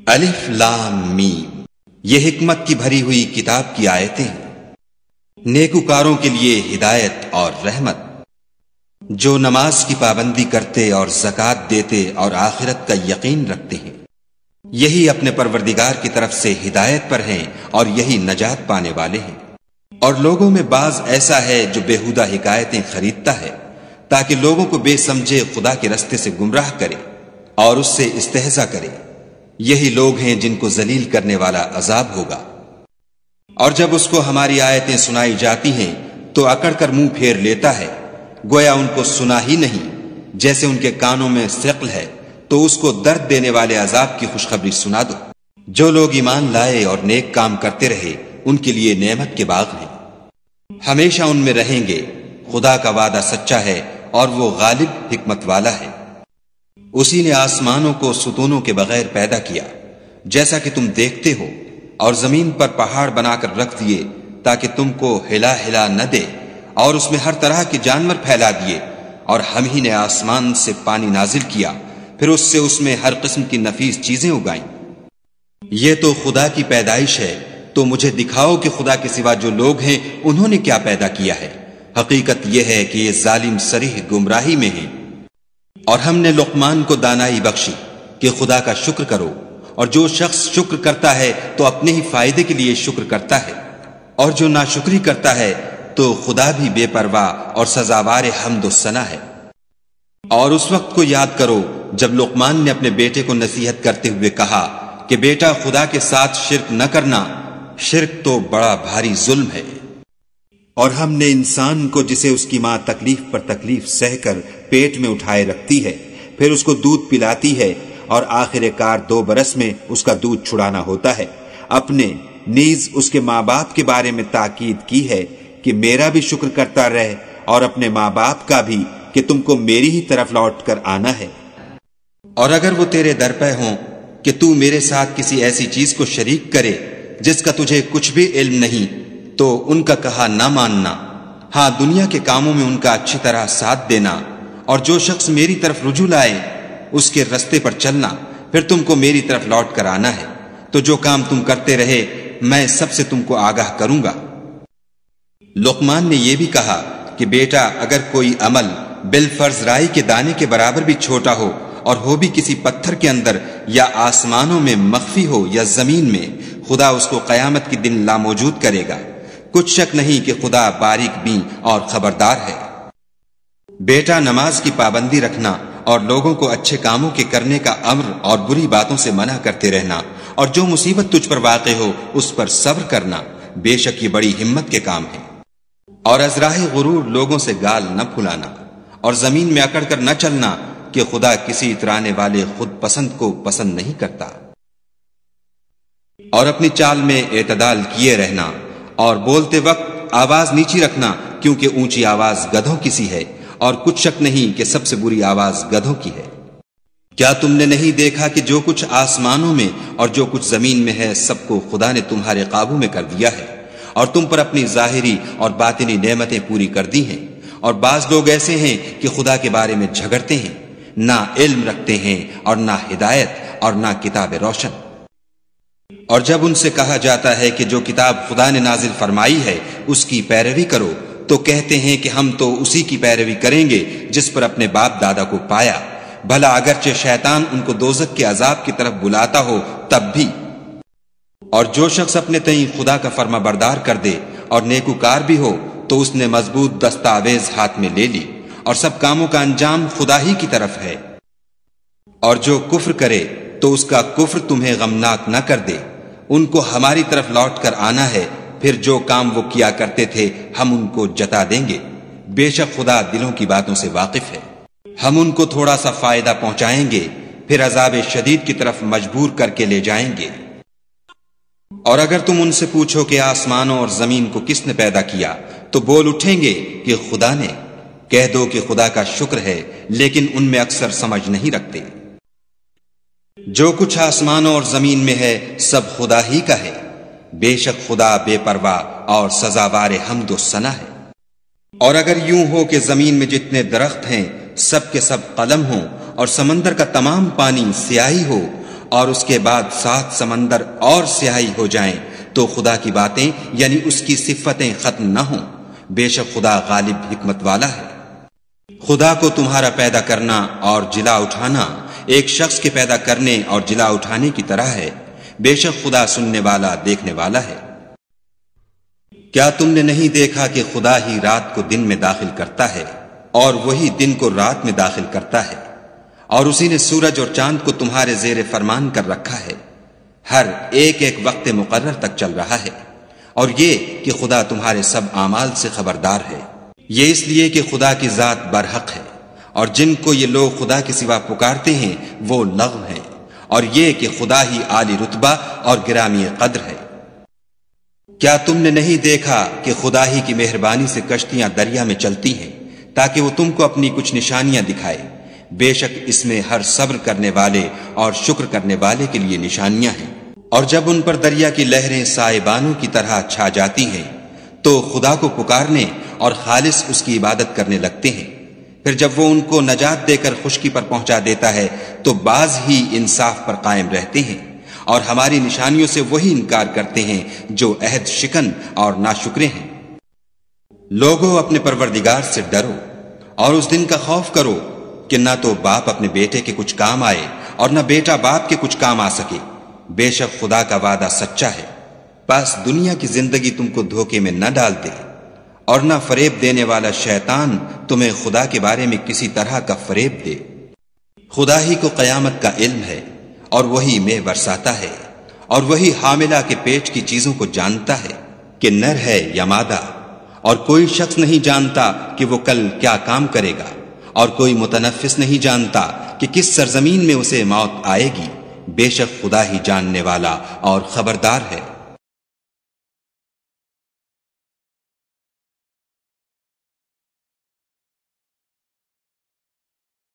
الف لام میم، یہ حکمت کی بھری ہوئی کتاب کی آیتیں ہیں، نیکوکاروں کے لیے ہدایت اور رحمت، جو نماز کی پابندی کرتے اور زکوٰۃ دیتے اور آخرت کا یقین رکھتے ہیں، یہی اپنے پروردگار کی طرف سے ہدایت پر ہیں اور یہی نجات پانے والے ہیں۔ اور لوگوں میں بعض ایسا ہے جو بےہودہ حکایتیں خریدتا ہے تاکہ لوگوں کو بے سمجھے خدا کے رستے سے گمراہ کرے اور اس سے استہزاء کرے، یہی لوگ ہیں جن کو ذلیل کرنے والا عذاب ہوگا۔ اور جب اس کو ہماری آیتیں سنائی جاتی ہیں تو اکڑ کر منہ پھیر لیتا ہے، گویا ان کو سنا ہی نہیں، جیسے ان کے کانوں میں ثقل ہے، تو اس کو درد دینے والے عذاب کی خوشخبری سنا دو۔ جو لوگ ایمان لائے اور نیک کام کرتے رہے ان کے لیے نعمت کے باغ ہیں، ہمیشہ ان میں رہیں گے۔ خدا کا وعدہ سچا ہے اور وہ غالب حکمت والا ہے۔ اسی نے آسمانوں کو ستونوں کے بغیر پیدا کیا جیسا کہ تم دیکھتے ہو، اور زمین پر پہاڑ بنا کر رکھ دیے تاکہ تم کو ہلا نہ دے، اور اس میں ہر طرح کے جانور پھیلا دیے، اور ہم ہی نے آسمان سے پانی نازل کیا، پھر اس میں ہر قسم کی نفیس چیزیں اگائیں۔ یہ تو خدا کی پیدائش ہے، تو مجھے دکھاؤ کہ خدا کے سوا جو لوگ ہیں انہوں نے کیا پیدا کیا ہے۔ حقیقت یہ ہے کہ یہ ظالم صریح گمراہی میں ہیں۔ اور ہم نے لقمان کو دانائی بخشی کہ خدا کا شکر کرو، اور جو شخص شکر کرتا ہے تو اپنے ہی فائدے کے لیے شکر کرتا ہے، اور جو ناشکری کرتا ہے تو خدا بھی بے پرواہ اور سزاوار حمد و ثنا ہے۔ اور اس وقت کو یاد کرو جب لقمان نے اپنے بیٹے کو نصیحت کرتے ہوئے کہا کہ بیٹا، خدا کے ساتھ شرک نہ کرنا، شرک تو بڑا بھاری ظلم ہے۔ اور ہم نے انسان کو، جسے اس کی ماں تکلیف پر تکلیف سہ کر پیٹ میں اٹھائے رکھتی ہے، پھر اس کو دودھ پلاتی ہے، اور آخر کار 2 برس میں اس کا دودھ چھڑانا ہوتا ہے، اپنے نیز اس کے ماں باپ کے بارے میں تاکید کی ہے کہ میرا بھی شکر کرتا رہ، اور اپنے ماں باپ کا بھی، کہ تم کو میری ہی طرف لوٹ کر آنا ہے۔ اور اگر وہ تیرے در پہ ہوں کہ تو میرے ساتھ کسی ایسی چیز کو شریک کرے جس کا تجھے کچھ بھی علم نہیں، تو ان کا کہا نہ ماننا، ہاں دنیا کے کاموں میں ان کا اچھی طرح ساتھ دینا، اور جو شخص میری طرف رجوع لائے اس کے رستے پر چلنا، پھر تم کو میری طرف لوٹ کر آنا ہے، تو جو کام تم کرتے رہے میں سب سے تم کو آگاہ کروں گا۔ لقمان نے یہ بھی کہا کہ بیٹا، اگر کوئی عمل بالفرض رائی کے دانے کے برابر بھی چھوٹا ہو، اور ہو بھی کسی پتھر کے اندر یا آسمانوں میں مخفی ہو یا زمین میں، خدا اس کو قیامت کے دن لاموجود کرے گا۔ کچھ شک نہیں کہ خدا باریک بین اور خبردار ہے۔ بیٹا، نماز کی پابندی رکھنا اور لوگوں کو اچھے کاموں کے کرنے کا امر اور بری باتوں سے منع کرتے رہنا، اور جو مصیبت تجھ پر واقع ہو اس پر صبر کرنا، بے شک یہ بڑی ہمت کے کام ہے۔ اور ازراہ غرور لوگوں سے گال نہ پھلانا، اور زمین میں اکڑ کر نہ چلنا، کہ خدا کسی اترانے والے خود پسند کو پسند نہیں کرتا۔ اور اپنی چال میں اعتدال کیے رہنا، اور بولتے وقت آواز نیچی رکھنا، کیونکہ اونچی آواز گدھوں کی سی ہے، اور کچھ شک نہیں کہ سب سے بری آواز گدھوں کی ہے۔ کیا تم نے نہیں دیکھا کہ جو کچھ آسمانوں میں اور جو کچھ زمین میں ہے سب کو خدا نے تمہارے قابو میں کر دیا ہے، اور تم پر اپنی ظاہری اور باطنی نعمتیں پوری کر دی ہیں۔ اور بعض لوگ ایسے ہیں کہ خدا کے بارے میں جھگڑتے ہیں، نہ علم رکھتے ہیں اور نہ ہدایت اور نہ کتاب روشن۔ اور جب ان سے کہا جاتا ہے کہ جو کتاب خدا نے نازل فرمائی ہے اس کی پیروی کرو، تو کہتے ہیں کہ ہم تو اسی کی پیروی کریں گے جس پر اپنے باپ دادا کو پایا، بھلا اگرچہ شیطان ان کو دوزخ کے عذاب کی طرف بلاتا ہو تب بھی۔ اور جو شخص اپنے تئیں خدا کا فرما بردار کر دے اور نیکوکار بھی ہو، تو اس نے مضبوط دستاویز ہاتھ میں لے لی، اور سب کاموں کا انجام خدا ہی کی طرف ہے۔ اور جو کفر کرے تو اس کا کفر تمہیں غمناک نہ کر دے، ان کو ہماری طرف لوٹ کر آنا ہے، پھر جو کام وہ کیا کرتے تھے ہم ان کو جتا دیں گے۔ بے شک خدا دلوں کی باتوں سے واقف ہے۔ ہم ان کو تھوڑا سا فائدہ پہنچائیں گے، پھر عذاب شدید کی طرف مجبور کر کے لے جائیں گے۔ اور اگر تم ان سے پوچھو کہ آسمانوں اور زمین کو کس نے پیدا کیا، تو بول اٹھیں گے کہ خدا نے۔ کہہ دو کہ خدا کا شکر ہے، لیکن ان میں اکثر سمجھ نہیں رکھتے۔ جو کچھ آسمانوں اور زمین میں ہے سب خدا ہی کا ہے، بے شک خدا بے پرواہ اور سزاوار حمد و ثنا ہے۔ اور اگر یوں ہو کہ زمین میں جتنے درخت ہیں سب کے سب قلم ہوں، اور سمندر کا تمام پانی سیاہی ہو، اور اس کے بعد 7 سمندر اور سیاہی ہو جائیں تو خدا کی باتیں یعنی اس کی صفتیں ختم نہ ہوں، بے شک خدا غالب حکمت والا ہے۔ خدا کو تمہارا پیدا کرنا اور جلا اٹھانا ایک شخص کے پیدا کرنے اور جلا اٹھانے کی طرح ہے، بے شک خدا سننے والا دیکھنے والا ہے۔ کیا تم نے نہیں دیکھا کہ خدا ہی رات کو دن میں داخل کرتا ہے اور وہی دن کو رات میں داخل کرتا ہے، اور اسی نے سورج اور چاند کو تمہارے زیر فرمان کر رکھا ہے، ہر ایک ایک وقت مقرر تک چل رہا ہے، اور یہ کہ خدا تمہارے سب اعمال سے خبردار ہے۔ یہ اس لیے کہ خدا کی ذات برحق ہے، اور جن کو یہ لوگ خدا کے سوا پکارتے ہیں وہ لغو ہیں، اور یہ کہ خدا ہی عالی رتبہ اور گرامی قدر ہے۔ کیا تم نے نہیں دیکھا کہ خدا ہی کی مہربانی سے کشتیاں دریا میں چلتی ہیں تاکہ وہ تم کو اپنی کچھ نشانیاں دکھائے؟ بے شک اس میں ہر صبر کرنے والے اور شکر کرنے والے کے لیے نشانیاں ہیں۔ اور جب ان پر دریا کی لہریں سائبانوں کی طرح چھا جاتی ہیں تو خدا کو پکارنے اور خالص اس کی عبادت کرنے لگتے ہیں، پھر جب وہ ان کو نجات دے کر خشکی پر پہنچا دیتا ہے تو بعض ہی انصاف پر قائم رہتے ہیں، اور ہماری نشانیوں سے وہی انکار کرتے ہیں جو عہد شکن اور ناشکرے ہیں۔ لوگوں اپنے پروردگار سے ڈرو اور اس دن کا خوف کرو کہ نہ تو باپ اپنے بیٹے کے کچھ کام آئے اور نہ بیٹا باپ کے کچھ کام آ سکے، بے شک خدا کا وعدہ سچا ہے۔ بس دنیا کی زندگی تم کو دھوکے میں نہ ڈال دے، اور نہ فریب دینے والا شیطان تمہیں خدا کے بارے میں کسی طرح کا فریب دے۔ خدا ہی کو قیامت کا علم ہے، اور وہی مے برساتا ہے، اور وہی حاملہ کے پیٹ کی چیزوں کو جانتا ہے کہ نر ہے یا مادہ، اور کوئی شخص نہیں جانتا کہ وہ کل کیا کام کرے گا، اور کوئی متنفس نہیں جانتا کہ کس سرزمین میں اسے موت آئے گی، بے شک خدا ہی جاننے والا اور خبردار ہے۔